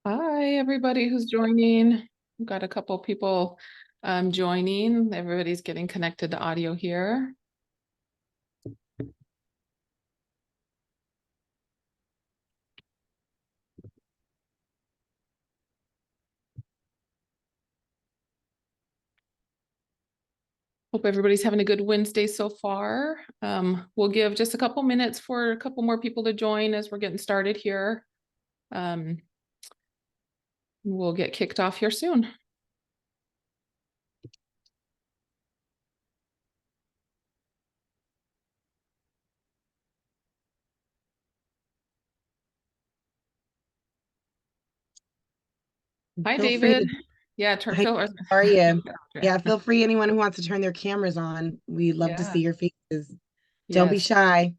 Hi, everybody who's joining. We've got a couple people joining. Everybody's getting connected to audio here. Hope everybody's having a good Wednesday so far. We'll give just a couple minutes for a couple more people to join as we're getting started here. We'll get kicked off here soon. Hi, Feel free David. to, Yeah, hi, Phil. how are you? Yeah, feel free, anyone who wants to turn their cameras on. We'd love to Yeah, see your faces. Don't be yes. shy.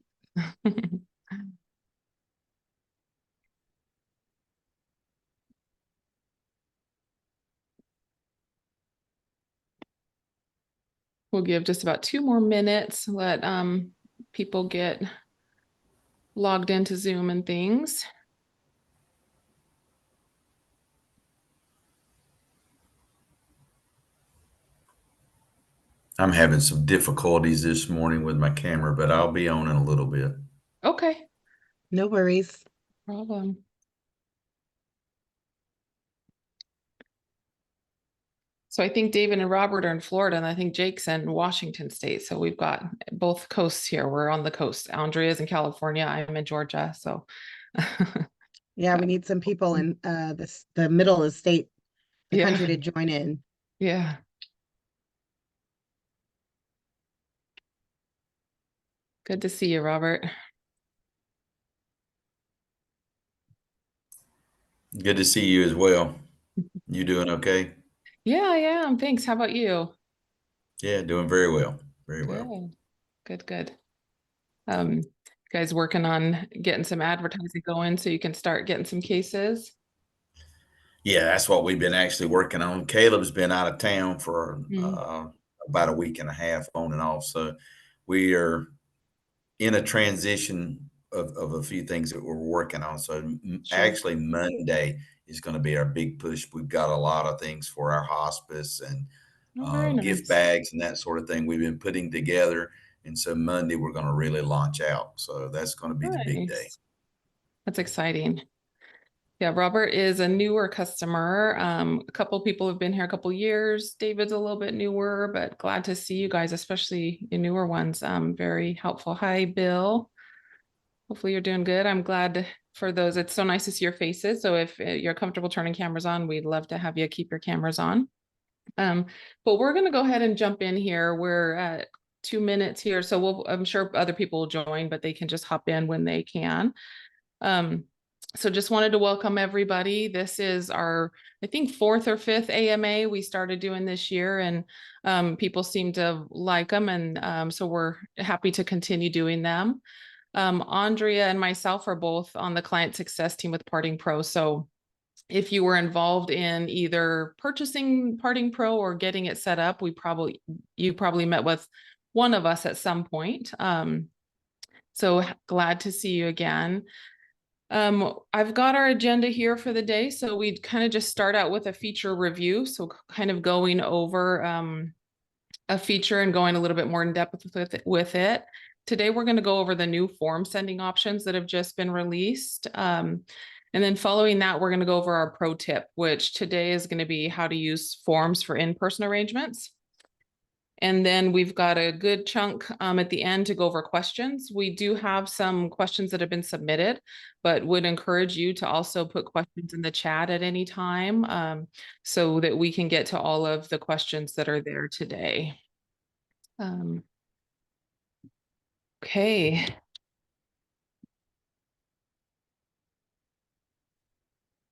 We'll give just about 2 more minutes, let people get logged into Zoom and things. I'm having some difficulties this morning with my camera, but I'll be on in a little bit. Okay, No worries. problem. So I think David and Robert are in Florida, and I think Jake's in Washington State. So we've got both coasts here. We're on the coast. Andrea's in California. I'm in Georgia. So Yeah, we need some people in the middle of the state, the yeah, country to join in. yeah. Good to see you, Robert. Good to see you as well. You doing okay? Yeah, I am. Thanks. How about you? Yeah, doing very well. Very well. Good, good, good. Guys working on getting some advertising going so you can start getting some cases. Yeah, that's what we've been actually working on. Caleb's been out of town for Mm, about a week and a half on and off. So we are in a transition of a few things that we're working on. So sure. actually Monday is going to be our big push. We've got a lot of things for our hospice and Oh, very gift nice. bags and that sort of thing we've been putting together. And so Monday we're going to really launch out. So that's going to be the big day. Nice. That's exciting. Yeah, Robert is a newer customer. A couple people have been here a couple years. David's a little bit newer, but glad to see you guys, especially the newer ones. Very helpful. Hi, Bill. Hopefully you're doing good. I'm glad for those. It's so nice to see your faces. So if you're comfortable turning cameras on, we'd love to have you keep your cameras on. But we're going to go ahead and jump in here. We're at 2 minutes here. So I'm sure other people will join, but they can just hop in when they can. So just wanted to welcome everybody. This is our, I think, fourth or fifth AMA we started doing this year, and people seem to like them, and so we're happy to continue doing them. Andrea and myself are both on the client success team with Parting Pro. So if you were involved in either purchasing Parting Pro or getting it set up, you probably met with one of us at some point. So glad to see you again. I've got our agenda here for the day. So we kind of just start out with a feature review. So kind of going over a feature and going a little bit more in depth with it. Today, we're going to go over the new form sending options that have just been released. And then following that, we're going to go over our pro tip, which today is going to be how to use forms for in-person arrangements. And then we've got a good chunk at the end to go over questions. We do have some questions that have been submitted, but would encourage you to also put questions in the chat at any time so that we can get to all of the questions that are there today. Okay.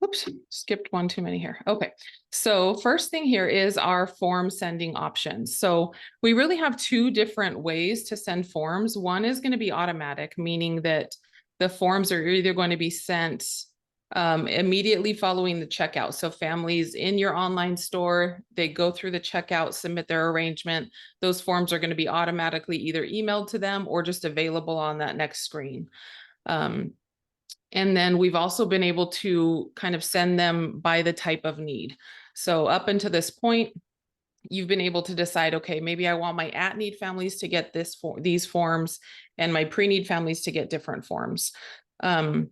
Oops, skipped one too many here. Okay, so first thing here is our form sending options. So we really have two different ways to send forms. One is going to be automatic, meaning that the forms are either going to be sent immediately following the checkout. So families in your online store, they go through the checkout, submit their arrangement. Those forms are going to be automatically either emailed to them or just available on that next screen. And then we've also been able to kind of send them by the type of need. So up until this point, you've been able to decide, okay, maybe I want my at-need families to get these forms and my pre-need families to get different forms. And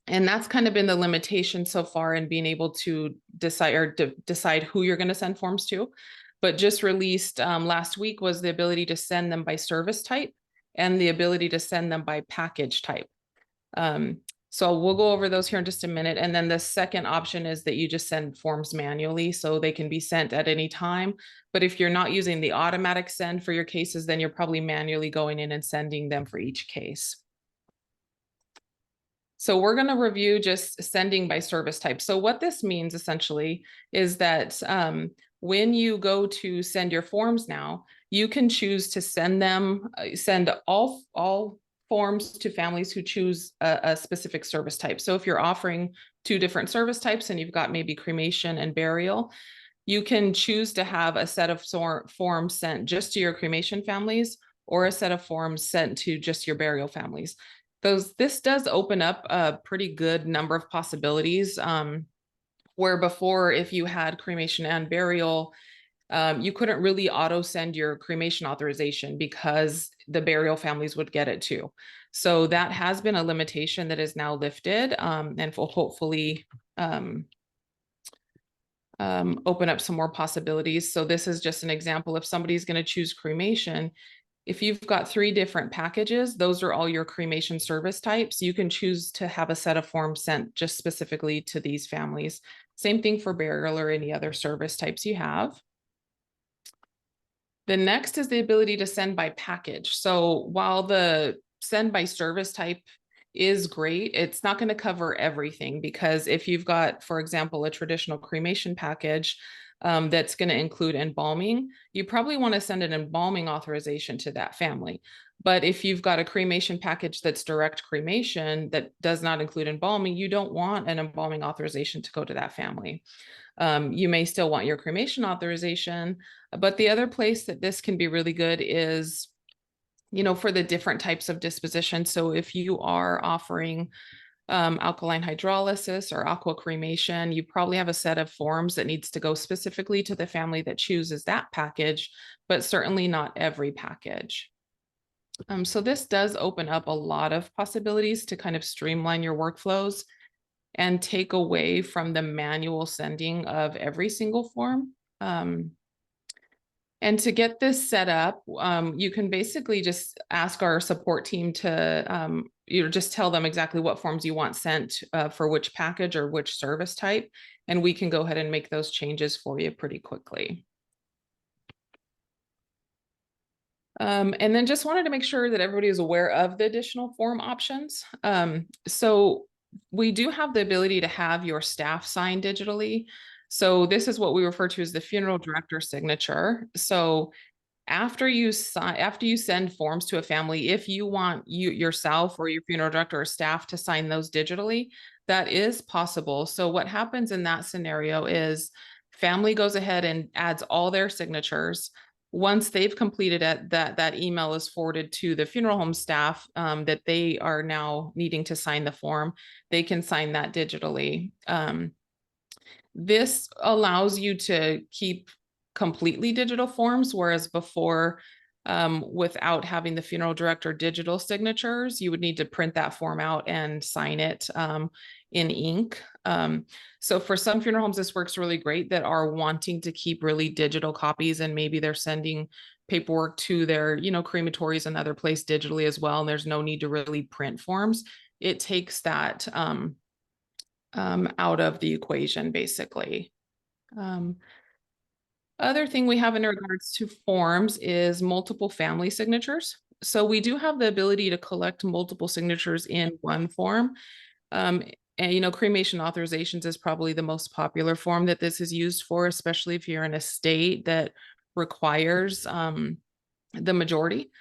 that's kind of been the limitation so far in being able to decide who you're going to send forms to. But just released last week was the ability to send them by service type and the ability to send them by package type. So we'll go over those here in just a minute. And then the second option is that you just send forms manually, so they can be sent at any time. But if you're not using the automatic send for your cases, then you're probably manually going in and sending them for each case. So we're going to review just sending by service type. So what this means essentially is that when you go to send your forms now, you can choose to send all forms to families who choose a specific service type. So if you're offering 2 different service types and you've got maybe cremation and burial, you can choose to have a set of forms sent just to your cremation families or a set of forms sent to just your burial families. This does open up a pretty good number of possibilities, where before, if you had cremation and burial, you couldn't really auto send your cremation authorization because the burial families would get it too. So that has been a limitation that is now lifted, and will hopefully open up some more possibilities. So this is just an example. If somebody's going to choose cremation, if you've got 3 different packages, those are all your cremation service types. You can choose to have a set of forms sent just specifically to these families. Same thing for burial or any other service types you have. The next is the ability to send by package. So while the send by service type is great, it's not going to cover everything, because if you've got, for example, a traditional cremation package that's going to include embalming, you probably want to send an embalming authorization to that family. But if you've got a cremation package that's direct cremation that does not include embalming, you don't want an embalming authorization to go to that family. You may still want your cremation authorization, but the other place that this can be really good is, for the different types of disposition. So if you are offering alkaline hydrolysis or aqua cremation, you probably have a set of forms that needs to go specifically to the family that chooses that package, but certainly not every package. So this does open up a lot of possibilities to kind of streamline your workflows and take away from the manual sending of every single form. And to get this set up, you can basically just ask our support team to, just tell them exactly what forms you want sent for which package or which service type, and we can go ahead and make those changes for you pretty quickly. And then just wanted to make sure that everybody is aware of the additional form options. So we do have the ability to have your staff sign digitally. So this is what we refer to as the funeral director signature. So after you send forms to a family, if you want yourself or your funeral director or staff to sign those digitally, that is possible. So what happens in that scenario is family goes ahead and adds all their signatures. Once they've completed it, that email is forwarded to the funeral home staff that they are now needing to sign the form. They can sign that digitally. This allows you to keep completely digital forms, whereas before, without having the funeral director digital signatures, you would need to print that form out and sign it in ink. So for some funeral homes, this works really great that are wanting to keep really digital copies, and maybe they're sending paperwork to their, crematories and other place digitally as well, and there's no need to really print forms. It takes that out of the equation, basically. Other thing we have in regards to forms is multiple family signatures. So we do have the ability to collect multiple signatures in one form. And, cremation authorizations is probably the most popular form that this is used for, especially if you're in a state that requires the majority.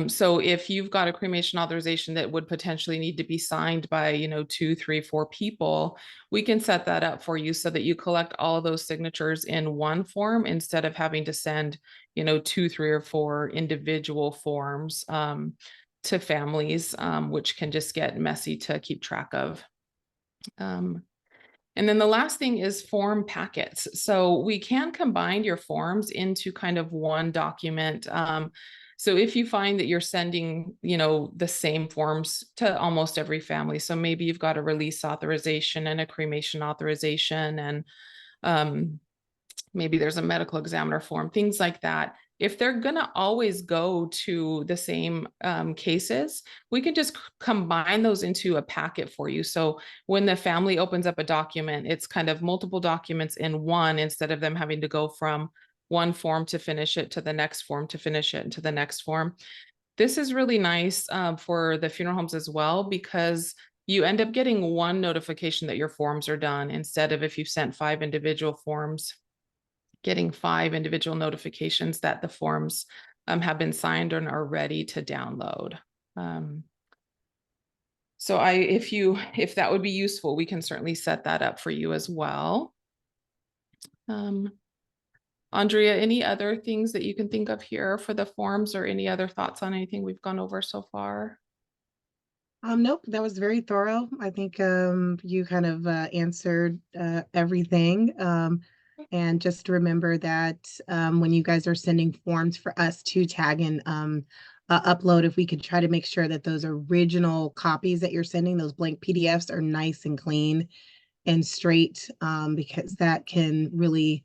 So if you've got a cremation authorization that would potentially need to be signed by, 2, 3, 4 people, we can set that up for you so that you collect all of those signatures in one form instead of having to send, 2, 3, or 4 individual forms. to families, which can just get messy to keep track of. And then the last thing is form packets. So we can combine your forms into kind of one document. So if you find that you're sending, the same forms to almost every family, so maybe you've got a release authorization and a cremation authorization, and maybe there's a medical examiner form, things like that. If they're going to always go to the same cases, we can just combine those into a packet for you. So when the family opens up a document, it's kind of multiple documents in one, instead of them having to go from one form to finish it to the next form to finish it and to the next form. This is really nice for the funeral homes as well, because you end up getting one notification that your forms are done, instead of if you've sent 5 individual forms, getting 5 individual notifications that the forms have been signed and are ready to download. So if that would be useful, we can certainly set that up for you as well. Andrea, any other things that you can think of here for the forms, or any other thoughts on anything we've gone over so far? Nope, that was very thorough. I think you kind of answered everything. And just remember that when you guys are sending forms for us to tag and upload, if we could try to make sure that those original copies that you're sending, those blank PDFs, are nice and clean and straight, because that can really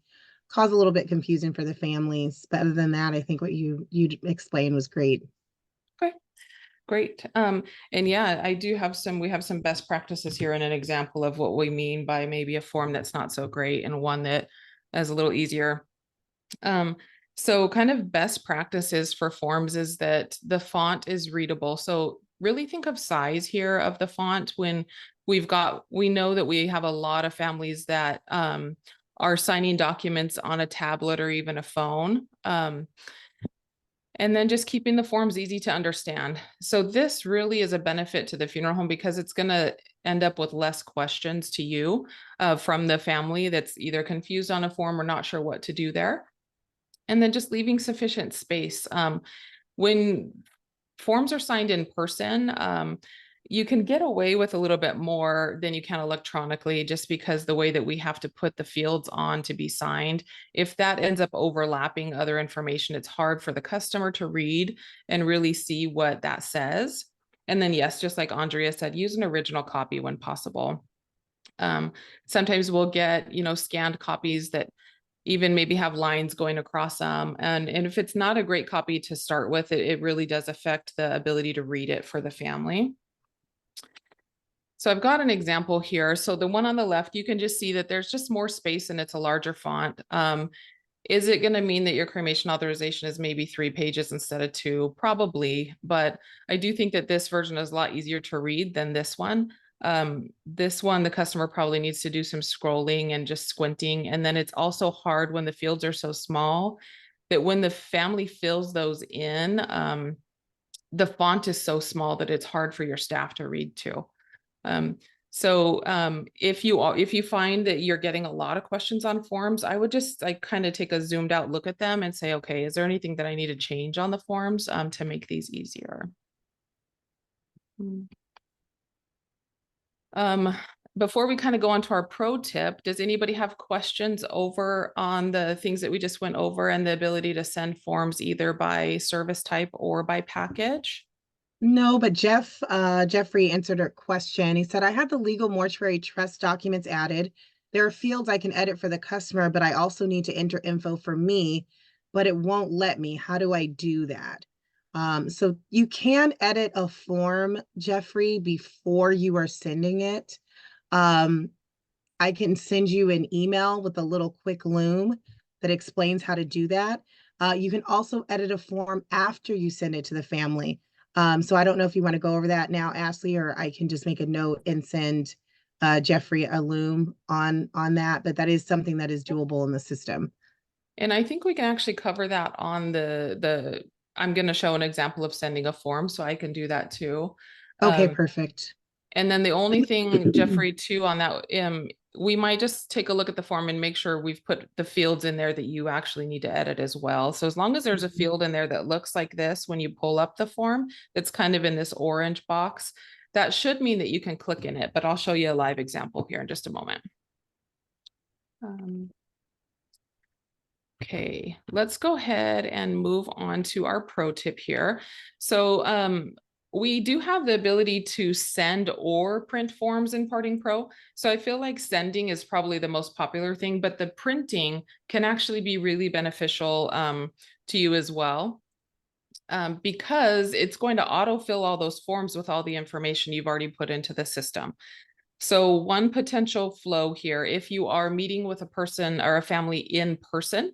cause a little bit confusion for the families. But other than that, I think what you explained was great. Okay, great. And yeah, we have some best practices here and an example of what we mean by maybe a form that's not so great and one that is a little easier. So kind of best practices for forms is that the font is readable. So really think of size here of the font. When we know that we have a lot of families that are signing documents on a tablet or even a phone. And then just keeping the forms easy to understand. So this really is a benefit to the funeral home, because it's going to end up with less questions to you from the family that's either confused on a form or not sure what to do there. And then just leaving sufficient space. When forms are signed in person, you can get away with a little bit more than you can electronically, just because the way that we have to put the fields on to be signed, if that ends up overlapping other information, it's hard for the customer to read and really see what that says. And then, yes, just like Andrea said, use an original copy when possible. Sometimes we'll get, scanned copies that even maybe have lines going across them. And if it's not a great copy to start with, it really does affect the ability to read it for the family. So I've got an example here. So the one on the left, you can just see that there's just more space and it's a larger font. Is it going to mean that your cremation authorization is maybe 3 pages instead of 2? Probably, but I do think that this version is a lot easier to read than this one. This one, the customer probably needs to do some scrolling and just squinting. And then it's also hard when the fields are so small that when the family fills those in, the font is so small that it's hard for your staff to read too. So if you find that you're getting a lot of questions on forms, I would just kind of take a zoomed out look at them and say, okay, is there anything that I need to change on the forms to make these easier? Before we kind of go on to our pro tip, does anybody have questions over on the things that we just went over and the ability to send forms either by service type or by package? No, but Jeffrey answered a question. He said, I have the legal mortuary trust documents added. There are fields I can edit for the customer, but I also need to enter info for me, but it won't let me. How do I do that? So you can edit a form, Jeffrey, before you are sending it. I can send you an email with a little quick loom that explains how to do that. You can also edit a form after you send it to the family. So I don't know if you want to go over that now, Ashley, or I can just make a note and send Jeffrey a loom on that, but that is something that is doable in the system. And I think we can actually cover that on I'm going to show an example of sending a form, so I can do that too. Okay, perfect. And then the only thing, Jeffrey, too, on that, we might just take a look at the form and make sure we've put the fields in there that you actually need to edit as well. So as long as there's a field in there that looks like this, when you pull up the form, that's kind of in this orange box, that should mean that you can click in it, but I'll show you a live example here in just a moment. Okay, let's go ahead and move on to our pro tip here. So we do have the ability to send or print forms in Parting Pro. So I feel like sending is probably the most popular thing, but the printing can actually be really beneficial to you as well. Because it's going to autofill all those forms with all the information you've already put into the system. So one potential flow here, if you are meeting with a person or a family in person,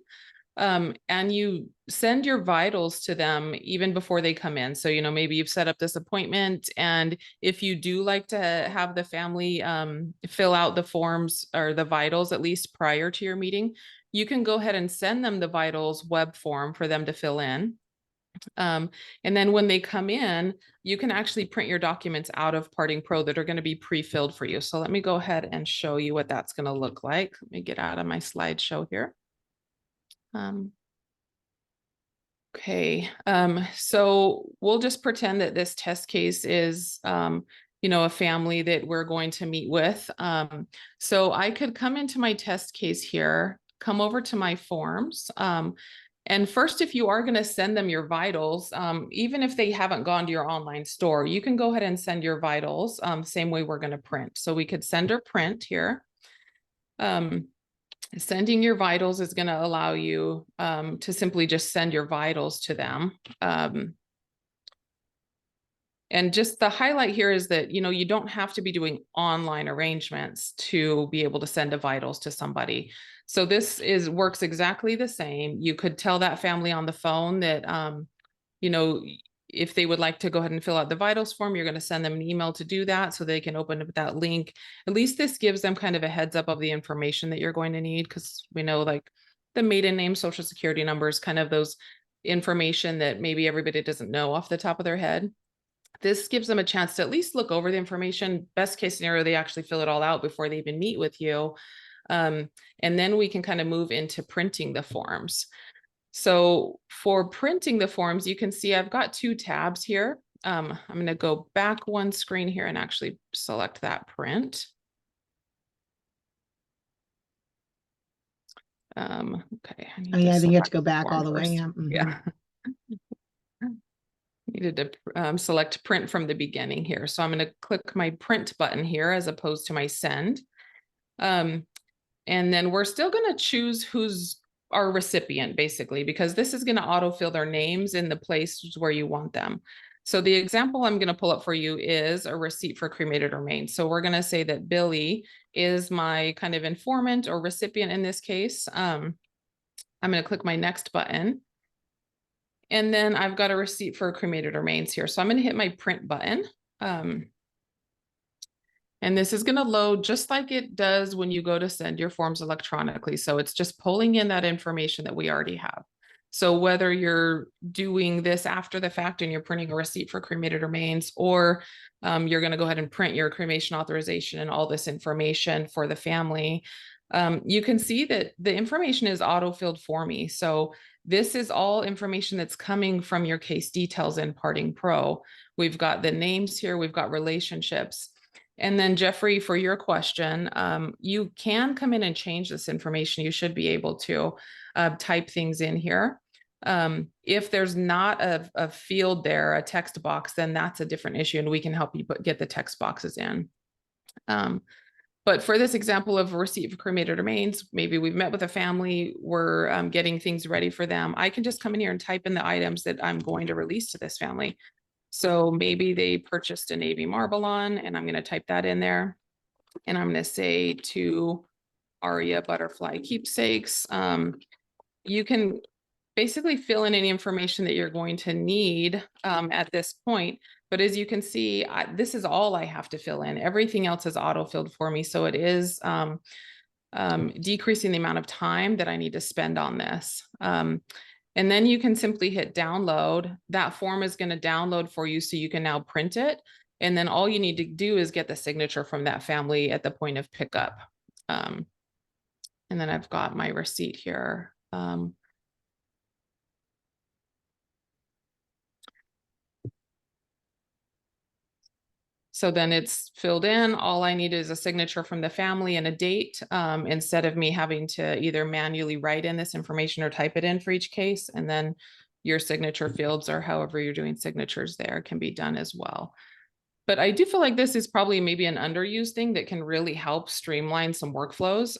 and you send your vitals to them even before they come in. So, you know, maybe you've set up this appointment, and if you do like to have the family fill out the forms or the vitals, at least prior to your meeting, you can go ahead and send them the vitals web form for them to fill in. And then when they come in, you can actually print your documents out of Parting Pro that are going to be pre-filled for you. So let me go ahead and show you what that's going to look like. Let me get out of my slideshow here. Okay, so we'll just pretend that this test case is, you know, a family that we're going to meet with. So I could come into my test case here, come over to my forms. And first, if you are going to send them your vitals, even if they haven't gone to your online store, you can go ahead and send your vitals same way we're going to print. So we could send or print here. Sending your vitals is going to allow you to simply just send your vitals to them. And just the highlight here is that, you know, you don't have to be doing online arrangements to be able to send a vitals to somebody. So this works exactly the same. You could tell that family on the phone that, you know, if they would like to go ahead and fill out the vitals form, you're going to send them an email to do that so they can open up that link. At least this gives them kind of a heads up of the information that you're going to need, because we know like the maiden name, social security numbers, kind of those information that maybe everybody doesn't know off the top of their head. This gives them a chance to at least look over the information. Best case scenario, they actually fill it all out before they even meet with you. And then we can kind of move into printing the forms. So for printing the forms, you can see I've got two tabs here. I'm going to go back one screen here and actually select that print. Okay. Oh yeah, I think you have to go back all the way. Yeah. Needed to select print from the beginning here. So I'm going to click my print button here as opposed to my send. And then we're still going to choose who's our recipient, basically, because this is going to autofill their names in the places where you want them. So the example I'm going to pull up for you is a receipt for cremated remains. So we're going to say that Billy is my kind of informant or recipient in this case. I'm going to click my next button. And then I've got a receipt for cremated remains here. So I'm going to hit my print button. And this is going to load just like it does when you go to send your forms electronically. So it's just pulling in that information that we already have. So whether you're doing this after the fact and you're printing a receipt for cremated remains, or you're going to go ahead and print your cremation authorization and all this information for the family, you can see that the information is auto-filled for me. So this is all information that's coming from your case details in Parting Pro. We've got the names here, we've got relationships. And then Jeffrey, for your question, you can come in and change this information. You should be able to type things in here. If there's not a field there, a text box, then that's a different issue, and we can help you get the text boxes in. But for this example of a receipt for cremated remains, maybe we've met with a family, we're getting things ready for them. I can just come in here and type in the items that I'm going to release to this family. So maybe they purchased a navy Marbalon, and I'm going to type that in there. And I'm going to say to Aria Butterfly Keepsakes. You can basically fill in any information that you're going to need at this point. But as you can see, this is all I have to fill in. Everything else is auto-filled for me. So it is decreasing the amount of time that I need to spend on this. And then you can simply hit download. That form is going to download for you so you can now print it. And then all you need to do is get the signature from that family at the point of pickup. And then I've got my receipt here. So then it's filled in. All I need is a signature from the family and a date, instead of me having to either manually write in this information or type it in for each case. And then your signature fields, or however you're doing signatures there, can be done as well. But I do feel like this is probably maybe an underused thing that can really help streamline some workflows.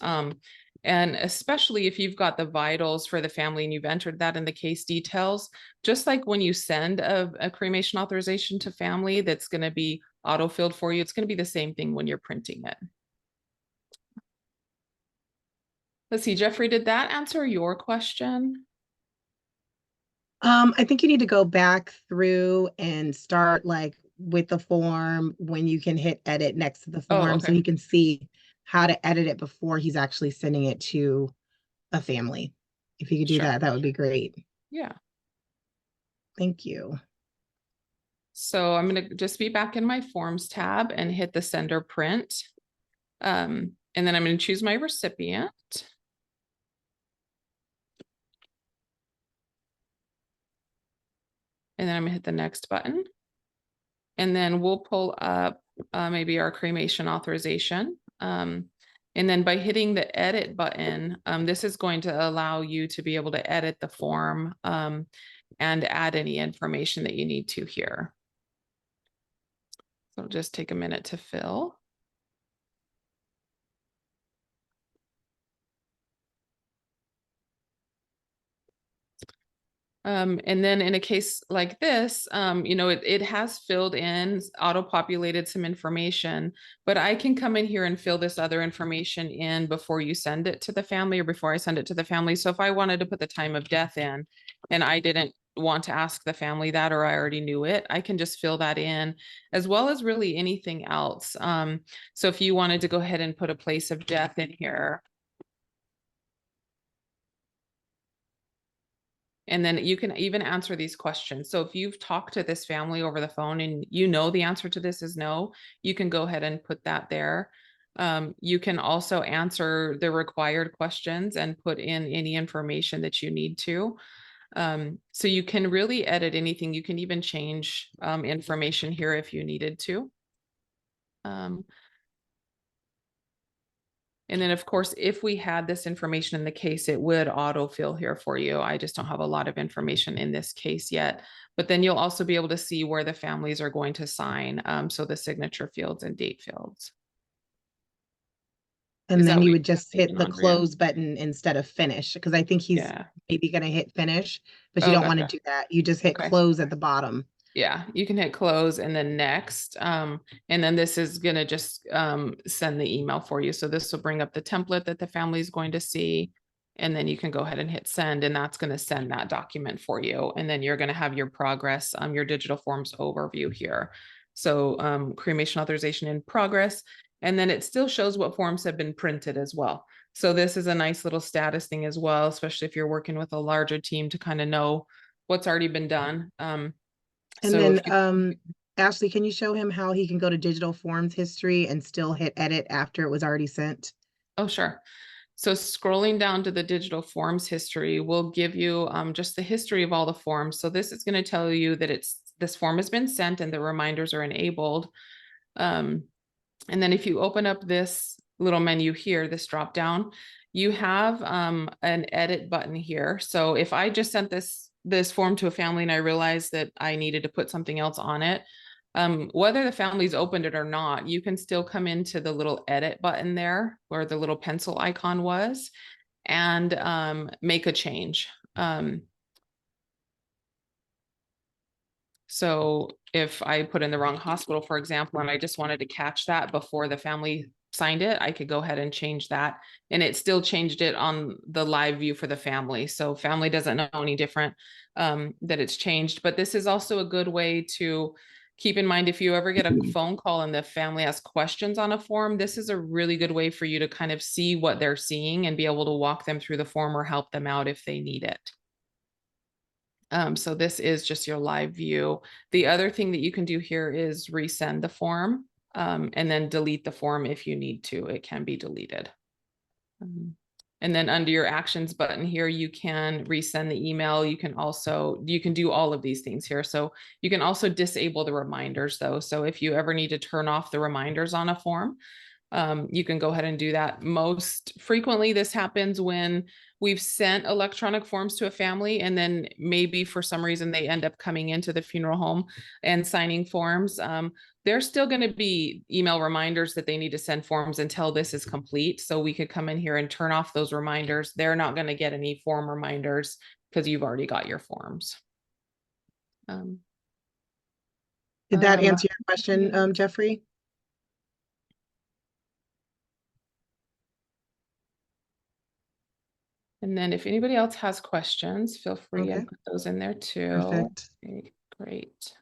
And especially if you've got the vitals for the family and you've entered that in the case details, just like when you send a cremation authorization to family that's going to be auto-filled for you, it's going to be the same thing when you're printing it. Let's see, Jeffrey, did that answer your question? I think you need to go back through and start like with the form when you can hit edit next to the form so okay. he can see how to edit it before he's actually sending it to a family. If you could do Sure. that, that would be great. Yeah. Thank you. So I'm going to just be back in my forms tab and hit the sender print. And then I'm going to choose my recipient. And then I'm gonna hit the next button. And then we'll pull up maybe our cremation authorization. And then by hitting the edit button, this is going to allow you to be able to edit the form and add any information that you need to here. So it'll just take a minute to fill. And then in a case like this, it has filled in, auto-populated some information, but I can come in here and fill this other information in before you send it to the family or before I send it to the family. So if I wanted to put the time of death in and I didn't want to ask the family that, or I already knew it, I can just fill that in, as well as really anything else. So if you wanted to go ahead and put a place of death in here, and then you can even answer these questions. So if you've talked to this family over the phone and you know the answer to this is no, you can go ahead and put that there. You can also answer the required questions and put in any information that you need to. So you can really edit anything. You can even change information here if you needed to. And then of course, if we had this information in the case, it would autofill here for you. I just don't have a lot of information in this case yet, but then you'll also be able to see where the families are going to sign. So the signature fields and date fields. And then you would just hit thinking, the Andrea? close button instead of finish, because I think he's Yeah. maybe going to hit finish, but you Oh, don't want to gotcha. do that. You just hit Okay. close at the bottom. Yeah, you can hit close and then next. And then this is going to just send the email for you. So this will bring up the template that the family is going to see. And then you can go ahead and hit send, and that's going to send that document for you. And then you're going to have your progress, your digital forms overview here. So cremation authorization in progress. And then it still shows what forms have been printed as well. So this is a nice little status thing as well, especially if you're working with a larger team to kind of know what's already been done. And So then, if you, Ashley, can you show him how he can go to digital forms history and still hit edit after it was already sent? oh, sure. So scrolling down to the digital forms history will give you just the history of all the forms. So this is going to tell you that this form has been sent and the reminders are enabled. And then if you open up this little menu here, this drop down, you have an edit button here. So if I just sent this form to a family and I realized that I needed to put something else on it, whether the family's opened it or not, you can still come into the little edit button there where the little pencil icon was and make a change. So if I put in the wrong hospital, for example, and I just wanted to catch that before the family signed it, I could go ahead and change that. And it still changed it on the live view for the family. So family doesn't know any different that it's changed. But this is also a good way to keep in mind if you ever get a phone call and the family has questions on a form, this is a really good way for you to kind of see what they're seeing and be able to walk them through the form or help them out if they need it. So this is just your live view. The other thing that you can do here is resend the form and then delete the form if you need to. It can be deleted. And then under your actions button here, you can resend the email. You can do all of these things here. So you can also disable the reminders though. So if you ever need to turn off the reminders on a form, you can go ahead and do that. Most frequently, this happens when we've sent electronic forms to a family, and then maybe for some reason they end up coming into the funeral home and signing forms. There's still going to be email reminders that they need to send forms until this is complete. So we could come in here and turn off those reminders. They're not going to get any form reminders because you've already got your forms. Did that answer your question, Jeffrey? And then if anybody else has questions, feel free to Okay. put those in there too. Perfect. Okay, great.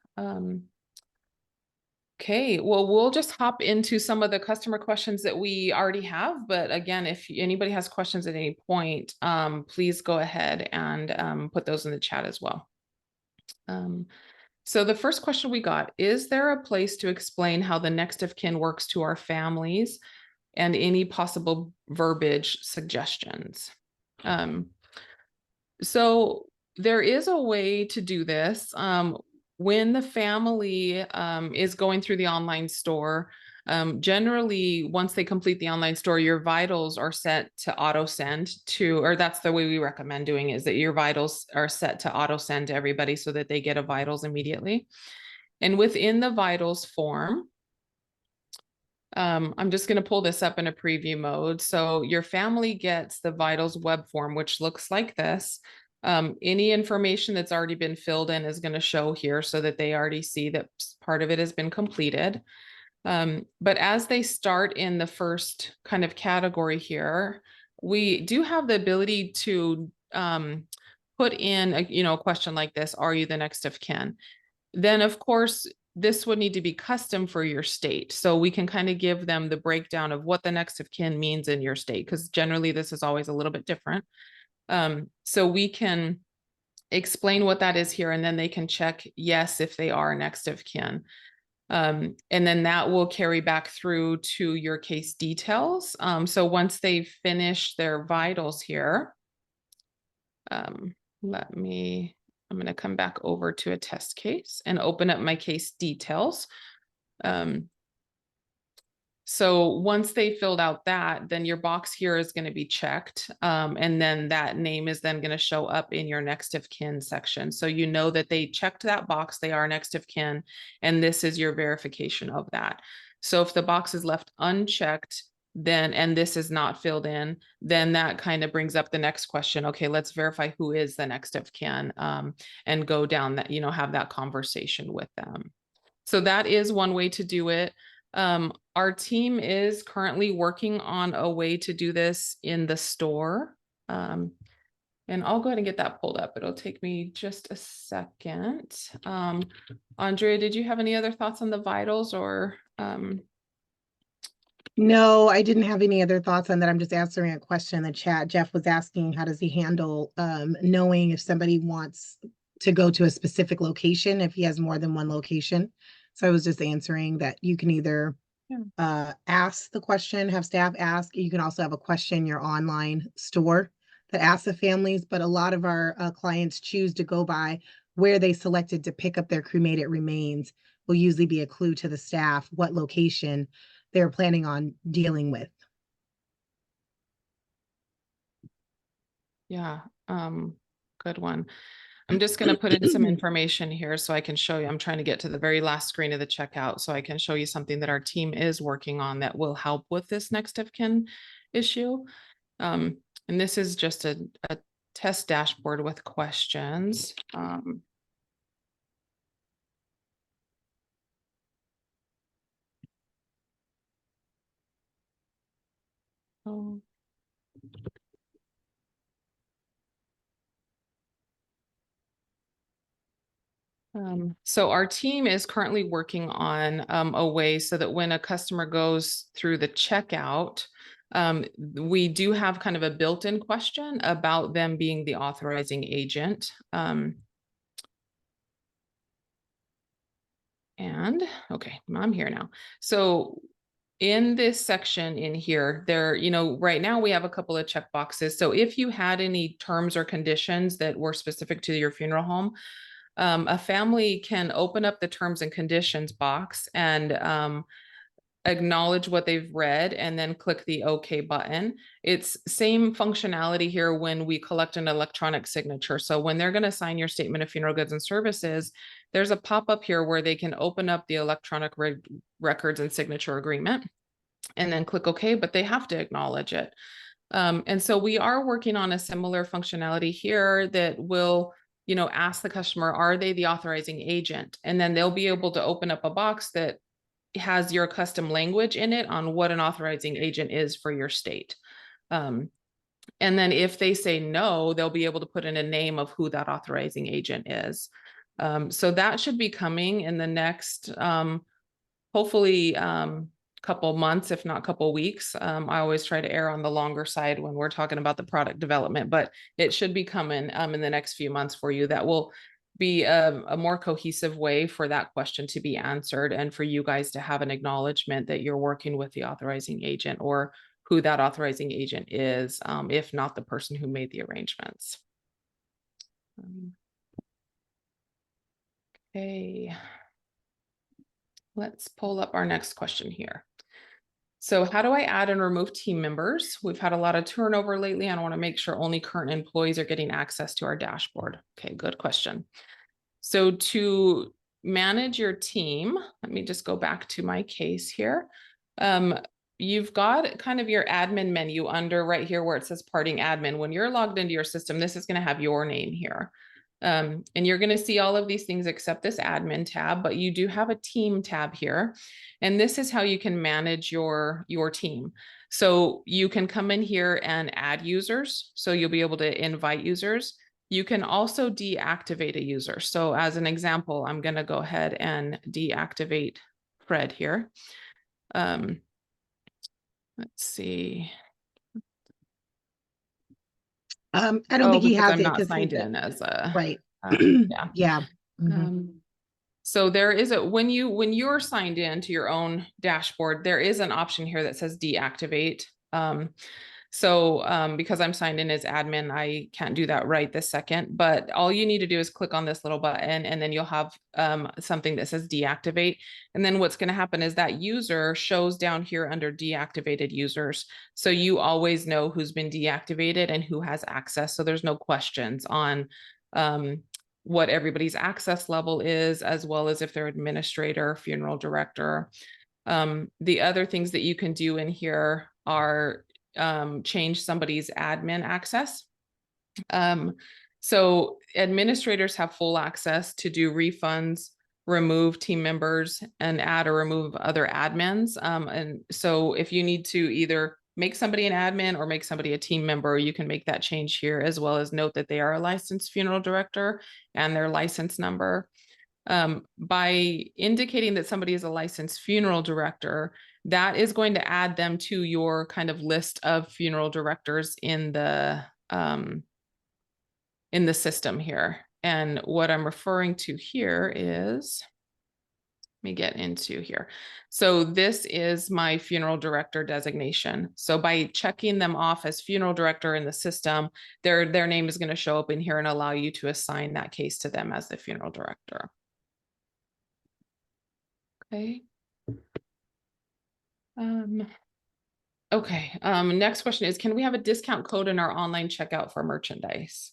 Okay, well, we'll just hop into some of the customer questions that we already have. But again, if anybody has questions at any point, please go ahead and put those in the chat as well. So the first question we got, is there a place to explain how the next of kin works to our families and any possible verbiage suggestions? So there is a way to do this. When the family is going through the online store, generally, once they complete the online store, your vitals are set to auto send to, or that's the way we recommend doing it, is that your vitals are set to auto send to everybody so that they get a vitals immediately. And within the vitals form, I'm just going to pull this up in a preview mode. So your family gets the vitals web form, which looks like this. Any information that's already been filled in is going to show here so that they already see that part of it has been completed. But as they start in the first kind of category here, we do have the ability to put in a question like this: are you the next of kin? Then of course, this would need to be custom for your state. So we can kind of give them the breakdown of what the next of kin means in your state, because generally this is always a little bit different. So we can explain what that is here, and then they can check yes if they are next of kin. And then that will carry back through to your case details. So once they finish their vitals here, I'm going to come back over to a test case and open up my case details. So once they filled out that, then your box here is going to be checked. And then that name is then going to show up in your next of kin section. So you know that they checked that box, they are next of kin, and this is your verification of that. So if the box is left unchecked, then, and this is not filled in, then that kind of brings up the next question. Okay, let's verify who is the next of kin, and go down that, have that conversation with them. So that is one way to do it. Our team is currently working on a way to do this in the store. And I'll go ahead and get that pulled up. It'll take me just a second. Andrea, did you have any other thoughts on the vitals or? No, I didn't have any other thoughts on that. I'm just answering a question in the chat. Jeff was asking, how does he handle knowing if somebody wants to go to a specific location, if he has more than one location? So I was just answering that you can either ask the question, have staff ask. You can also have a question in your online store that asks the families, but a lot of our clients choose to go by where they selected to pick up their cremated remains. Will usually be a clue to the staff what location they're planning on dealing with. Yeah, good one. I'm just going to put in some information here so I can show you. I'm trying to get to the very last screen of the checkout so I can show you something that our team is working on that will help with this next of kin issue. And this is just a test dashboard with questions. So our team is currently working on a way so that when a customer goes through the checkout, we do have kind of a built-in question about them being the authorizing agent. And okay, I'm here now. So in this section in here, there, right now we have a couple of check boxes. So if you had any terms or conditions that were specific to your funeral home, a family can open up the terms and conditions box and acknowledge what they've read and then click the OK button. It's same functionality here when we collect an electronic signature. So when they're going to sign your statement of funeral goods and services, there's a pop-up here where they can open up the electronic records and signature agreement and then click OK, but they have to acknowledge it. And so we are working on a similar functionality here that will, ask the customer, are they the authorizing agent? And then they'll be able to open up a box that has your custom language in it on what an authorizing agent is for your state. And then if they say no, they'll be able to put in a name of who that authorizing agent is. So that should be coming in the next, hopefully, couple months, if not couple weeks. I always try to err on the longer side when we're talking about the product development, but it should be coming in the next few months for you. That will be a more cohesive way for that question to be answered and for you guys to have an acknowledgement that you're working with the authorizing agent or who that authorizing agent is, if not the person who made the arrangements. Okay. Let's pull up our next question here. So how do I add and remove team members? We've had a lot of turnover lately, and I want to make sure only current employees are getting access to our dashboard. Okay, good question. So to manage your team, let me just go back to my case here. You've got kind of your admin menu under right here where it says parting admin. When you're logged into your system, this is going to have your name here. And you're going to see all of these things except this admin tab, but you do have a team tab here. And this is how you can manage your team. So you can come in here and add users. So you'll be able to invite users. You can also deactivate a user. So as an example, I'm going to go ahead and deactivate Fred here. Let's see. I don't think he has I'm it not because signed in as a right. yeah. Yeah. So there is when you're signed in to your own dashboard, there is an option here that says deactivate. Because I'm signed in as admin, I can't do that right this second, but all you need to do is click on this little button and then you'll have something that says deactivate. And then what's going to happen is that user shows down here under deactivated users. So you always know who's been deactivated and who has access. So there's no questions on what everybody's access level is, as well as if they're administrator, funeral director. The other things that you can do in here are change somebody's admin access. So administrators have full access to do refunds, remove team members, and add or remove other admins. And so if you need to either make somebody an admin or make somebody a team member, you can make that change here, as well as note that they are a licensed funeral director and their license number. By indicating that somebody is a licensed funeral director, that is going to add them to your kind of list of funeral directors in the system here. And what I'm referring to here is, let me get into here. So this is my funeral director designation. So by checking them off as funeral director in the system, their name is going to show up in here and allow you to assign that case to them as the funeral director. Okay. Okay. Next question is, can we have a discount code in our online checkout for merchandise?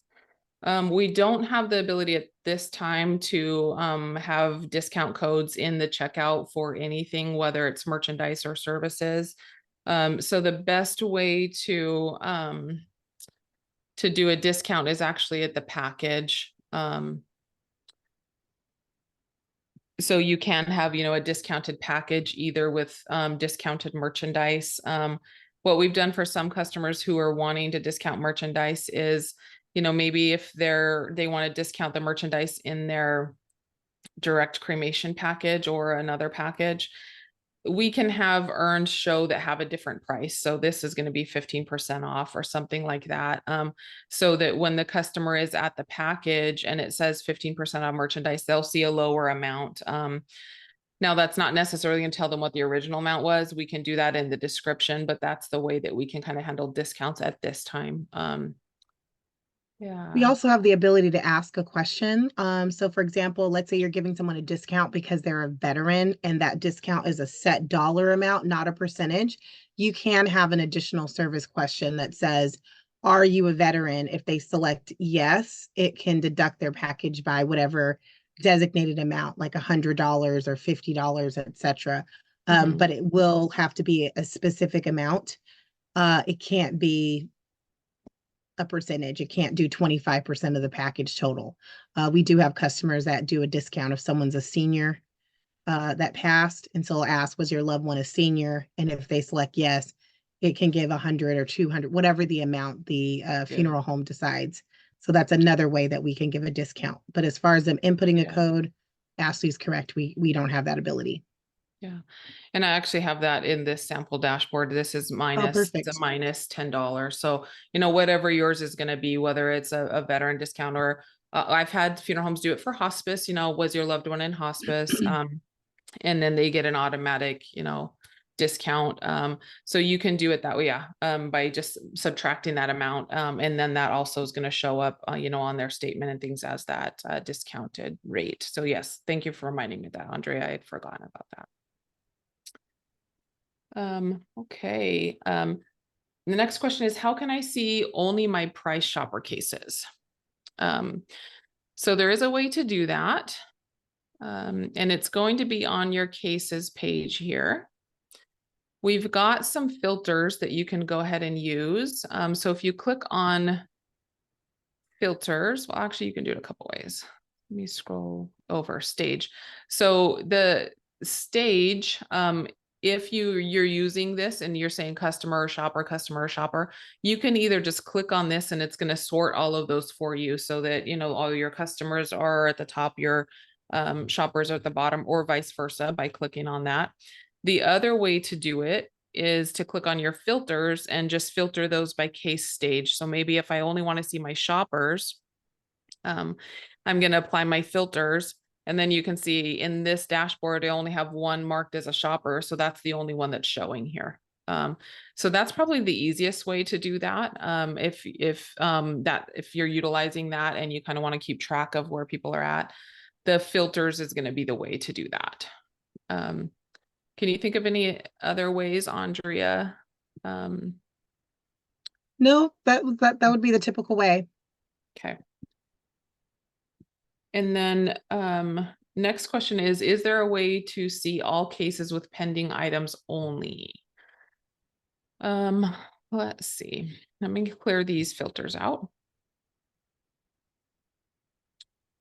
We don't have the ability at this time to have discount codes in the checkout for anything, whether it's merchandise or services. So the best way to do a discount is actually at the package. So you can have, a discounted package either with discounted merchandise. What we've done for some customers who are wanting to discount merchandise is, maybe if they want to discount the merchandise in their direct cremation package or another package, we can have earned show that have a different price. So this is going to be 15% off or something like that. So that when the customer is at the package and it says 15% on merchandise, they'll see a lower amount. Now, that's not necessarily gonna tell them what the original amount was. We can do that in the description, but that's the way that we can kind of handle discounts at this time. Yeah. We also have the ability to ask a question. So for example, let's say you're giving someone a discount because they're a veteran and that discount is a set dollar amount, not a percentage. You can have an additional service question that says, are you a veteran? If they select yes, it can deduct their package by whatever designated amount, like $100 or $50, etc. But it will have to be a specific amount. It can't be a percentage. It can't do 25% of the package total. We do have customers that do a discount if someone's a senior that passed. And so I'll ask, was your loved one a senior? And if they select yes, it can give 100 or 200, whatever the amount the funeral home decides. So that's another way that we can give a discount. But as far as them inputting a code, Ashley's correct. We don't have that ability. Yeah. And I actually have that in this sample dashboard. This is minus, it's perfect. a minus $10. So, you know, whatever yours is going to be, whether it's a veteran discount or I've had funeral homes do it for hospice, you know, was your loved one in hospice? And then they get an automatic, you know, discount. So you can do it that way. Yeah. By just subtracting that amount. And then that also is going to show up, you know, on their statement and things as that discounted rate. So yes, thank you for reminding me of that, Andrea. I had forgotten about that. Okay. The next question is, how can I see only my price shopper cases? So there is a way to do that. And it's going to be on your cases page here. We've got some filters that you can go ahead and use. So if you click on filters, well, actually you can do it a couple ways. Let me scroll over stage. So the stage, if you're using this and you're saying customer or shopper, you can either just click on this and it's going to sort all of those for you so that, you know, all your customers are at the top, your shoppers are at the bottom, or vice versa by clicking on that. The other way to do it is to click on your filters and just filter those by case stage. So maybe if I only want to see my shoppers, I'm going to apply my filters. And then you can see in this dashboard, I only have one marked as a shopper. So that's the only one that's showing here. So that's probably the easiest way to do that. If you're utilizing that and you kind of want to keep track of where people are at, the filters is going to be the way to do that. Can you think of any other ways, Andrea? No, that would be the typical way. Okay. And then next question is there a way to see all cases with pending items only? Let's see. Let me clear these filters out.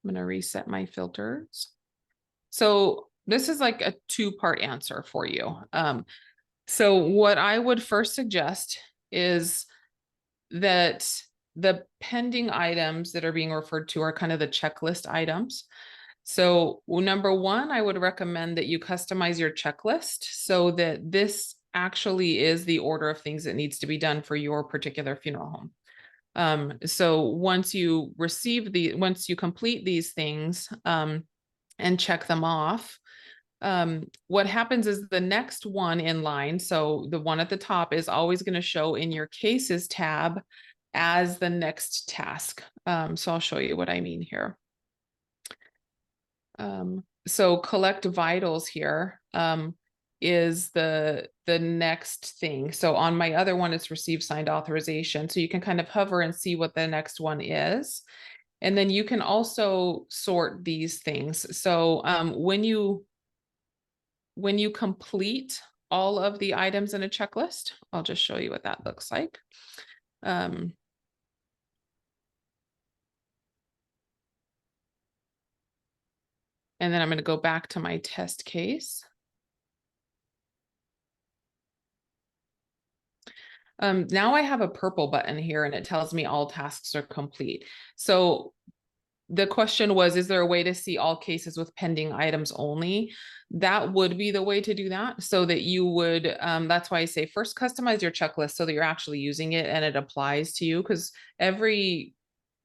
I'm going to reset my filters. So this is like a two-part answer for you. So what I would first suggest is that the pending items that are being referred to are kind of the checklist items. So number one, I would recommend that you customize your checklist so that this actually is the order of things that needs to be done for your particular funeral home. So once you complete these things and check them off, what happens is the next one in line, so the one at the top, is always going to show in your cases tab as the next task. So I'll show you what I mean here. So collect vitals here is the next thing. So on my other one, it's receive signed authorization. So you can kind of hover and see what the next one is. And then you can also sort these things. So when you complete all of the items in a checklist, I'll just show you what that looks like. And then I'm going to go back to my test case. Now I have a purple button here and it tells me all tasks are complete. So the question was, is there a way to see all cases with pending items only? That would be the way to do that, so that you would, that's why I say first customize your checklist so that you're actually using it and it applies to you, because the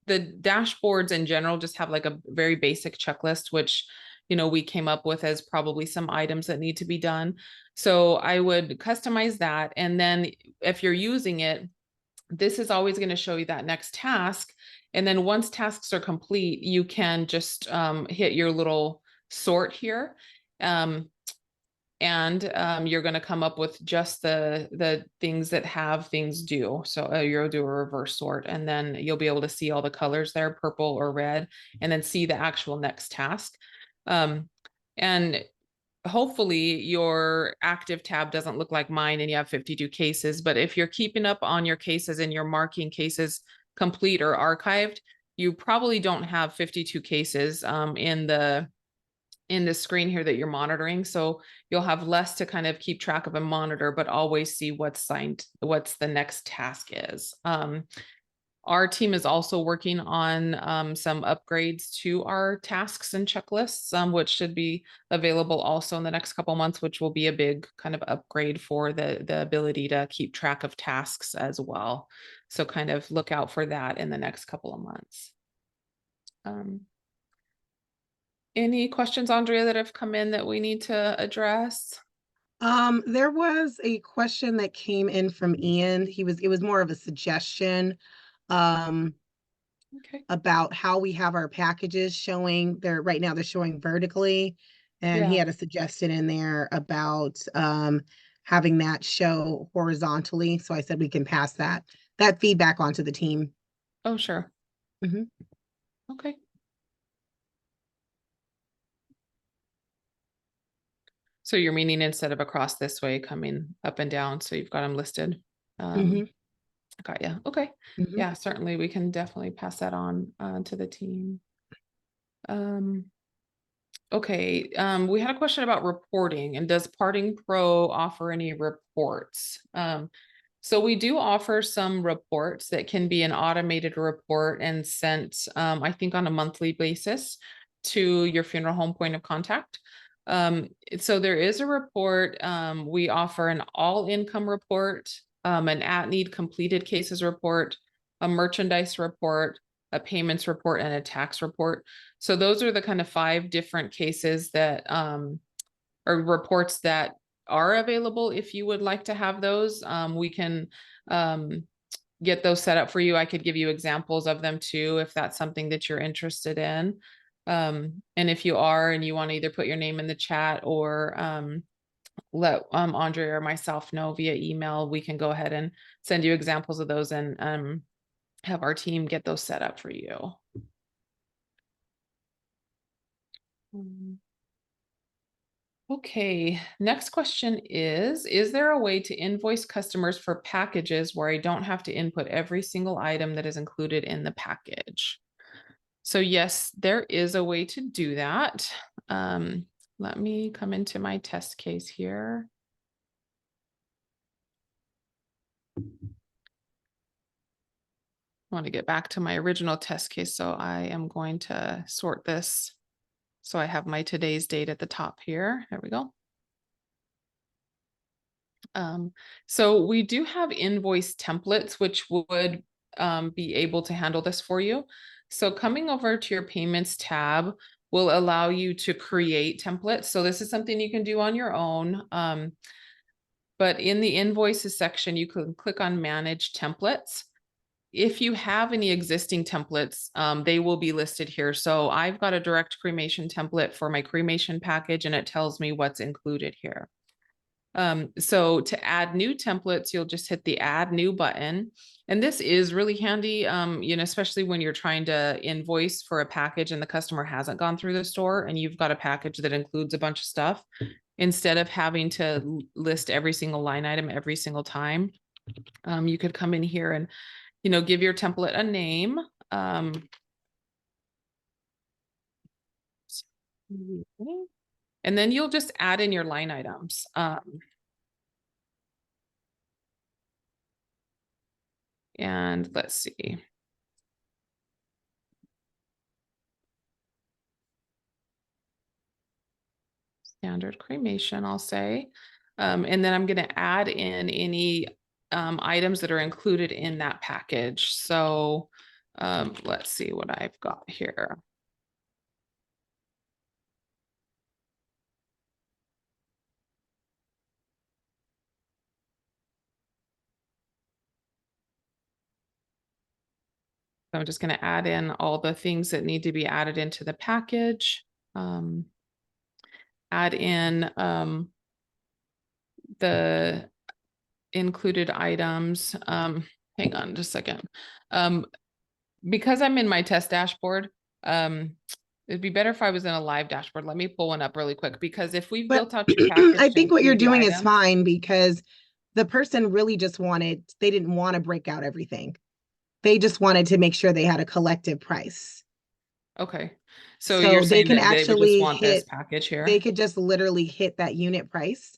dashboards in general just have like a very basic checklist, which, we came up with as probably some items that need to be done. So I would customize that. And then if you're using it, this is always going to show you that next task. And then once tasks are complete, you can just hit your little sort here. You're going to come up with just the things that have things due. So you'll do a reverse sort, and then you'll be able to see all the colors there, purple or red, and then see the actual next task. And hopefully your active tab doesn't look like mine and you have 52 cases, but if you're keeping up on your cases and you're marking cases complete or archived, you probably don't have 52 cases in the screen here that you're monitoring. So you'll have less to kind of keep track of and monitor, but always see what's the next task is. Our team is also working on some upgrades to our tasks and checklists, which should be available also in the next couple months, which will be a big kind of upgrade for the ability to keep track of tasks as well. So kind of look out for that in the next couple of months. Any questions, Andrea, that have come in that we need to address? There was a question that came in from Ian. It was more of a suggestion Okay. about how we have our packages showing. Right now they're showing vertically, and he Yeah. had a suggestion in there about having that show horizontally. So I said we can pass that feedback on to the team. Oh, sure. Mhm. Okay. So you're meaning instead of across this way, coming up and down, so you've got them listed. Mhm. Got you. Okay. Mhm. Yeah, certainly we can definitely pass that on to the team. Okay. We had a question about reporting, and does Parting Pro offer any reports? So we do offer some reports that can be an automated report and sent, I think, on a monthly basis to your funeral home point of contact. So there is a report. We offer an all income report, an at need completed cases report, a merchandise report, a payments report, and a tax report. So those are the kind of 5 different cases that or reports that are available. If you would like to have those, we can get those set up for you. I could give you examples of them too, if that's something that you're interested in. And if you are, and you want to either put your name in the chat or let Andre or myself know via email, we can go ahead and send you examples of those and have our team get those set up for you. Okay, next question is there a way to invoice customers for packages where I don't have to input every single item that is included in the package? So yes, there is a way to do that. Let me come into my test case here. I want to get back to my original test case, so I am going to sort this. So I have my today's date at the top here. There we go. So we do have invoice templates, which would be able to handle this for you. So coming over to your payments tab will allow you to create templates. So this is something you can do on your own. But in the invoices section, you can click on manage templates. If you have any existing templates, they will be listed here. So I've got a direct cremation template for my cremation package, and it tells me what's included here. So to add new templates, you'll just hit the add new button. And this is really handy, especially when you're trying to invoice for a package and the customer hasn't gone through the store and you've got a package that includes a bunch of stuff. Instead of having to list every single line item every single time, you could come in here and, give your template a name. And then you'll just add in your line items. And let's see. Standard cremation, I'll say. And then I'm going to add in any items that are included in that package. So let's see what I've got here. I'm just going to add in all the things that need to be added into the package. Add in the included items. Hang on just a second. Because I'm in my test dashboard, it'd be better if I was in a live dashboard. Let me pull one up really quick, because if we've But built out your package, I to think what you're include the doing is items- fine, because the person really just wanted, they didn't want to break out everything. They just wanted to make sure they had a collective price. Okay, so So you're they saying can that they would just actually want this hit, package here? they could just literally hit that unit price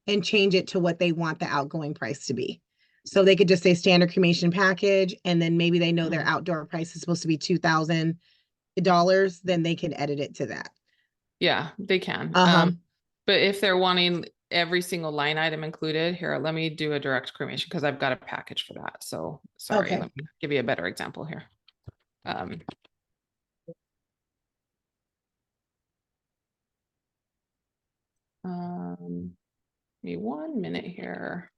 and change it to what they want the outgoing price to be. So they could just say standard cremation package, and then maybe they know their Mhm. outdoor price is supposed to be $2,000, then they can edit it to that. Yeah, they can. Uh-huh. But if they're wanting every single line item included, here, let me do a direct cremation because I've got a package for that. So sorry, Okay. let me give you a better example here. Give me 1 minute here.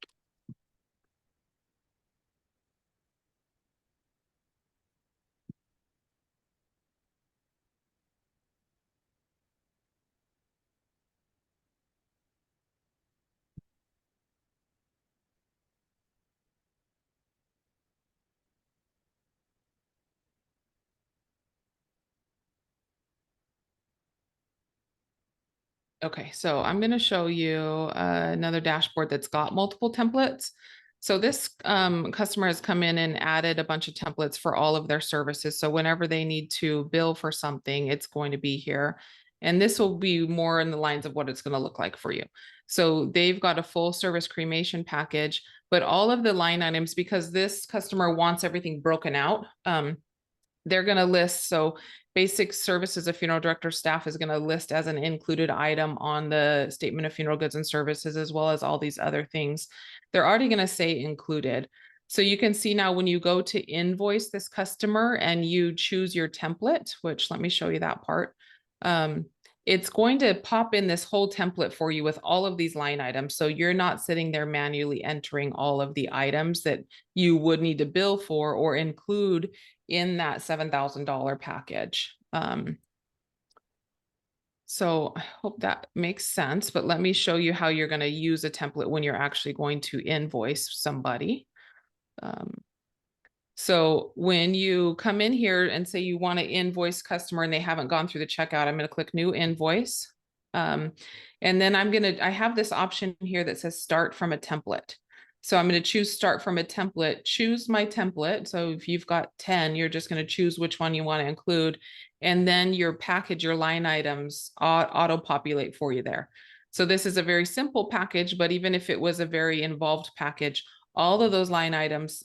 Okay, so I'm going to show you another dashboard that's got multiple templates. So this customer has come in and added a bunch of templates for all of their services. So whenever they need to bill for something, it's going to be here. And this will be more in the lines of what it's going to look like for you. So they've got a full service cremation package, but all of the line items, because this customer wants everything broken out, they're going to list. So basic services of funeral director staff is going to list as an included item on the statement of funeral goods and services, as well as all these other things. They're already going to say included. So you can see now when you go to invoice this customer and you choose your template, which let me show you that part. It's going to pop in this whole template for you with all of these line items. So you're not sitting there manually entering all of the items that you would need to bill for or include in that $7,000 package. So I hope that makes sense, but let me show you how you're going to use a template when you're actually going to invoice somebody. So when you come in here and say you want to invoice customer and they haven't gone through the checkout, I'm going to click new invoice. And then I have this option here that says start from a template. So I'm going to choose start from a template, choose my template. So if you've got 10, you're just going to choose which one you want to include. And then your package, your line items auto populate for you there. So this is a very simple package, but even if it was a very involved package, all of those line items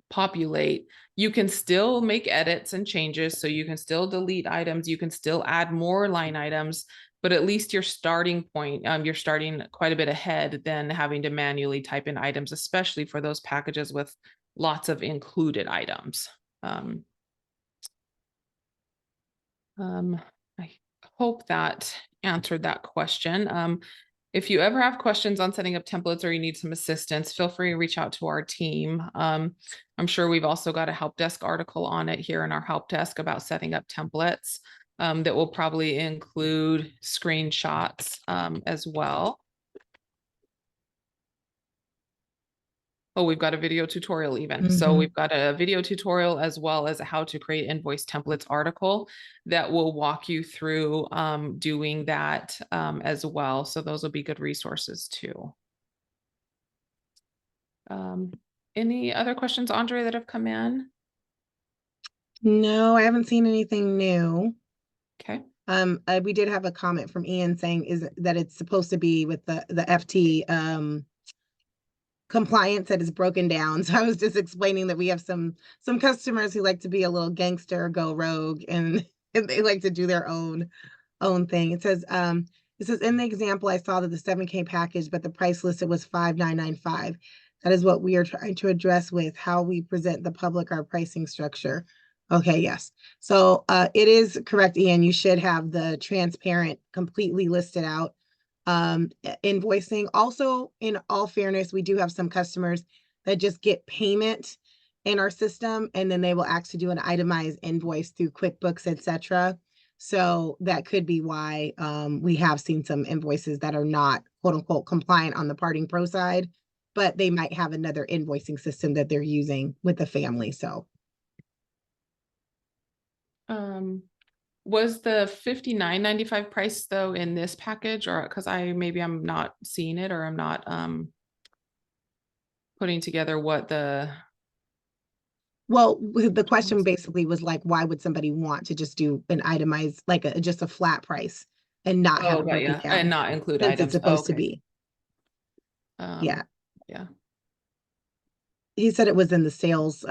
populate. You can still make edits and changes. So you can still delete items. You can still add more line items, but at least your starting point, you're starting quite a bit ahead than having to manually type in items, especially for those packages with lots of included items. I hope that answered that question. If you ever have questions on setting up templates or you need some assistance, feel free to reach out to our team. I'm sure we've also got a help desk article on it here in our help desk about setting up templates that will probably include screenshots as well. Oh, we've got a video tutorial even. So we've got a video tutorial as well as a how to create invoice templates article that will walk you through doing that as well. So those will be good resources too. Any other questions, Andre, that have come in? No, I haven't seen anything new. Okay. We did have a comment from Ian saying that it's supposed to be with the FT compliance that is broken down. So I was just explaining that we have some customers who like to be a little gangster, go rogue, and they like to do their own thing. It says in the example I saw that the 7K package, but the price listed was 5,995. That is what we are trying to address with how we present the public our pricing structure. Okay, yes. So it is correct, Ian. You should have the transparent, completely listed out invoicing. Also, in all fairness, we do have some customers that just get payment in our system, and then they will actually do an itemized invoice through QuickBooks, etc. So that could be why we have seen some invoices that are not quote unquote compliant on the Parting Pro side, but they might have another invoicing system that they're using with the family. So was the $59.95 price though in this package, or because I'm not seeing it, or I'm not putting together what the well, the question basically was like, why would somebody want to just do an itemized, like just a flat price and not have it got broken ya, down, and not include since it's items. supposed to Okay. be? Yeah. Yeah. He said it was in the sales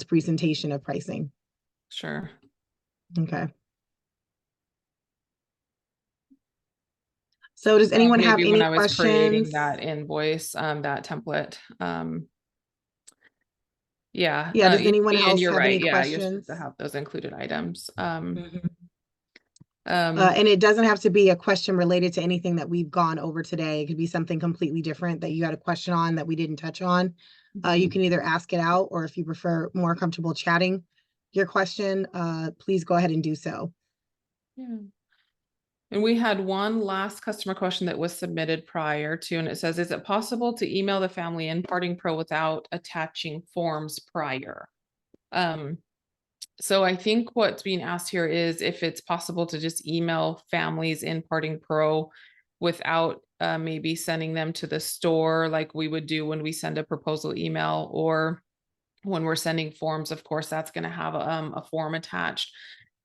presentation of pricing. Sure. Okay. So does anyone have Maybe when any I was creating questions? that invoice, that template, yeah. Yeah, does anyone And else you're have right. any Yeah, you're supposed questions? to have those included items. Mhm. Um, And it doesn't have to be a question related to anything that we've gone over today. It could be something completely different that you had a question on that we didn't touch on. You can either ask it out, or if you prefer more comfortable chatting your question, please go ahead and do so. yeah. And we had one last customer question that was submitted prior to, and it says, is it possible to email the family in Parting Pro without attaching forms prior? So I think what's being asked here is if it's possible to just email families in Parting Pro without maybe sending them to the store like we would do when we send a proposal email, or when we're sending forms, of course, that's going to have a form attached.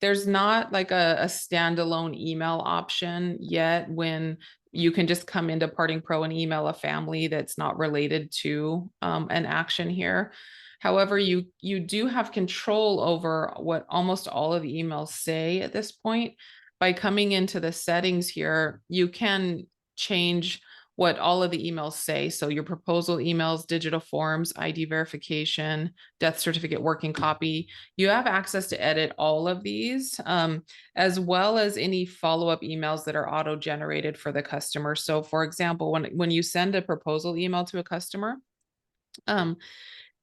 There's not like a standalone email option yet when you can just come into Parting Pro and email a family that's not related to an action here. However, you do have control over what almost all of the emails say at this point. By coming into the settings here, you can change what all of the emails say. So your proposal emails, digital forms, ID verification, death certificate, working copy. You have access to edit all of these, as well as any follow-up emails that are auto-generated for the customer. So for example, when you send a proposal email to a customer,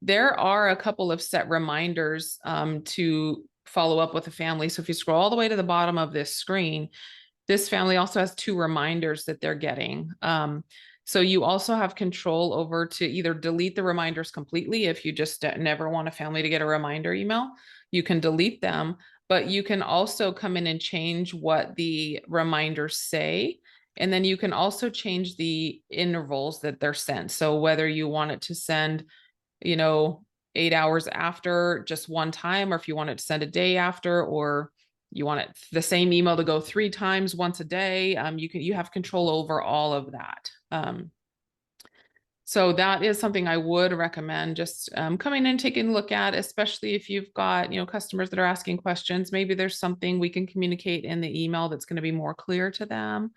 there are a couple of set reminders to follow up with a family. So if you scroll all the way to the bottom of this screen, this family also has 2 reminders that they're getting. So you also have control over to either delete the reminders completely. If you just never want a family to get a reminder email, you can delete them, but you can also come in and change what the reminders say. And then you can also change the intervals that they're sent. So whether you want it to send, 8 hours after just one time, or if you want it to send a day after, or you want it the same email to go 3 times once a day, you have control over all of that. So that is something I would recommend just coming in, taking a look at, especially if you've got, customers that are asking questions. Maybe there's something we can communicate in the email that's going to be more clear to them.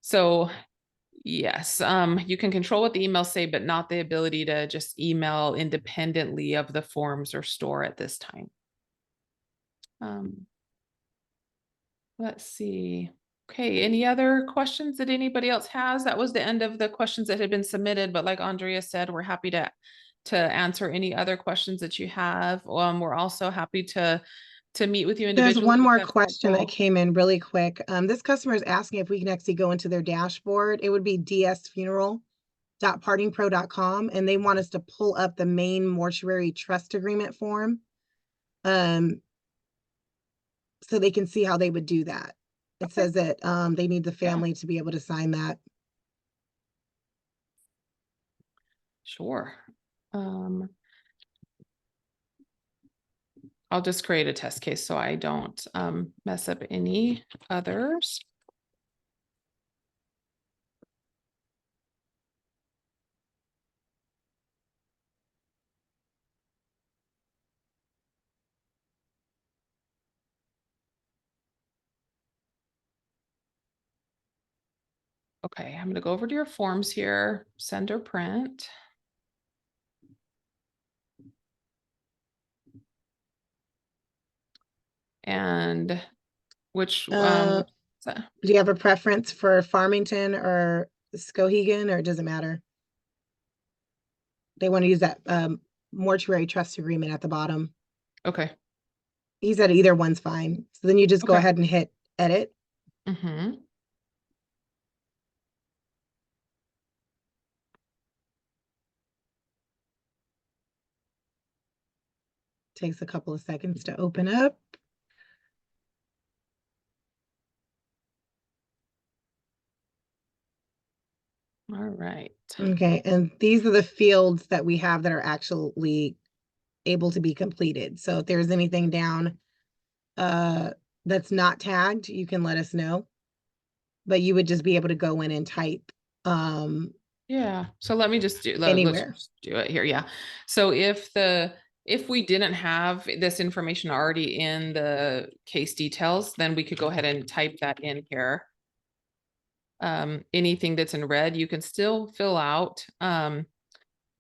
So yes, you can control what the emails say, but not the ability to just email independently of the forms or store at this time. Let's see. Okay, any other questions that anybody else has? That was the end of the questions that had been submitted, but like Andrea said, we're happy to answer any other questions that you have. We're also happy to meet with you individually. There's one more question that came in really quick. This customer is asking if we can actually go into their dashboard. It would be dsfuneral.partingpro.com, and they want us to pull up the main mortuary trust agreement form, so they can see how they would do that. It says that they need the family to be able to sign that. Sure. I'll just create a test case so I don't mess up any others. Okay, I'm going to go over to your forms here, send or print. And which, Do you have a preference for Farmington or Skowhegan, or does it matter? they want to use that mortuary trust agreement at the bottom. Okay. He said either one's fine. So then you just go Okay. ahead and hit edit. Mm-hmm. Takes a couple of seconds to open up. All right. Okay, and these are the fields that we have that are actually able to be completed. So if there's anything down that's not tagged, you can let us know. But you would just be able to go in and type Yeah. So let me just let's anywhere. just do it here. Yeah. So if we didn't have this information already in the case details, then we could go ahead and type that in here. Anything that's in red, you can still fill out.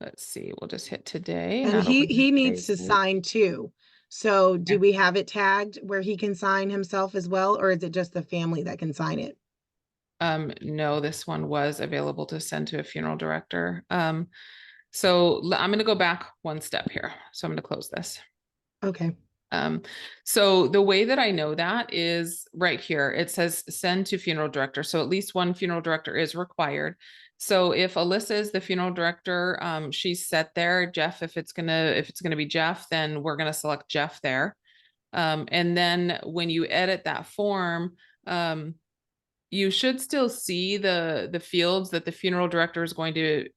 Let's see, we'll just hit today. And that'll be he needs today's to date. sign too. So do Yeah. we have it tagged where he can sign himself as well, or is it just the family that can sign it? No, this one was available to send to a funeral director. So I'm going to go back one step here. So I'm going to close this. Okay. So the way that I know that is right here. It says send to funeral director. So at least one funeral director is required. So if Alyssa is the funeral director, she's set there. Jeff, if it's gonna be Jeff, then we're gonna select Jeff there. And then when you edit that form, you should still see the fields that the funeral director is going to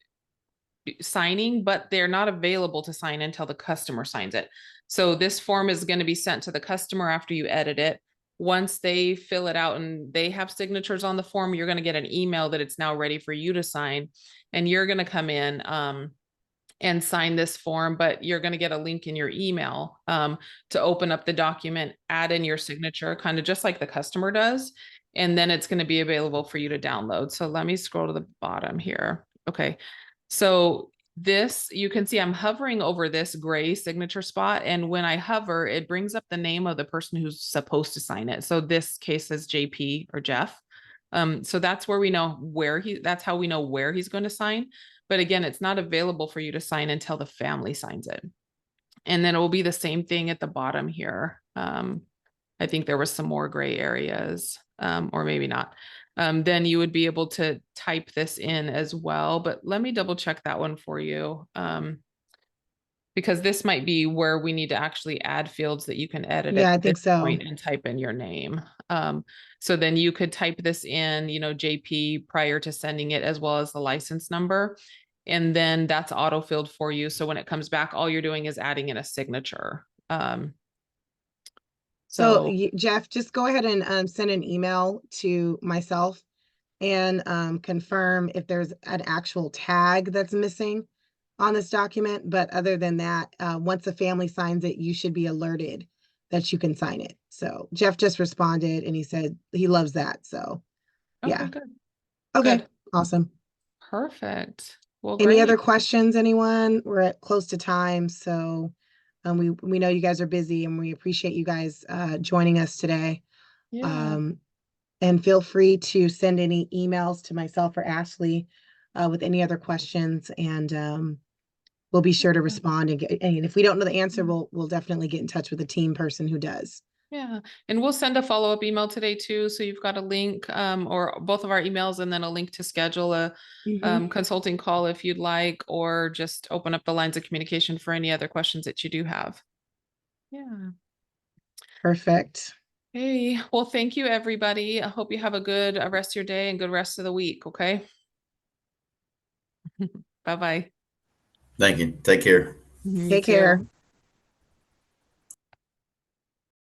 be signing, but they're not available to sign until the customer signs it. So this form is going to be sent to the customer after you edit it. Once they fill it out and they have signatures on the form, you're going to get an email that it's now ready for you to sign. And you're going to come in and sign this form, but you're going to get a link in your email to open up the document, add in your signature, kind of just like the customer does. And then it's going to be available for you to download. So let me scroll to the bottom here. Okay. So this, you can see I'm hovering over this gray signature spot. And when I hover, it brings up the name of the person who's supposed to sign it. So this case says JP or Jeff. So that's where we know that's how we know where he's going to sign. But again, it's not available for you to sign until the family signs it. And then it will be the same thing at the bottom here. I think there was some more gray areas, or maybe not. Then you would be able to type this in as well, but let me double check that one for you. Because this might be where we need to actually add fields that you can edit Yeah, I at think this so. point and type in your name. So then you could type this in, JP prior to sending it, as well as the license number. And then that's auto-filled for you. So when it comes back, all you're doing is adding in a signature. So Jeff, just go ahead and send an email to myself and confirm if there's an actual tag that's missing on this document. But other than that, once the family signs it, you should be alerted that you can sign it. So Jeff just responded and he said he loves that. So yeah. Okay, good. Okay, Good. awesome. Perfect. Well, Any great. other questions, anyone? We're at close to time, so we know you guys are busy and we appreciate you guys joining us today. Yeah. And feel free to send any emails to myself or Ashley with any other questions, and we'll be sure to respond. And if we don't know the answer, we'll definitely get in touch with the team person who does. Yeah. And we'll send a follow-up email today too. So you've got a link, or both of our emails, and then a link to schedule a consulting call if you'd like, or just open up the lines of communication for any other questions that you do have. Yeah. Perfect. Hey, well, thank you, everybody. I hope you have a good rest of your day and good rest of the week. Okay. Bye-bye. Thank you. Take care. You Take too. care.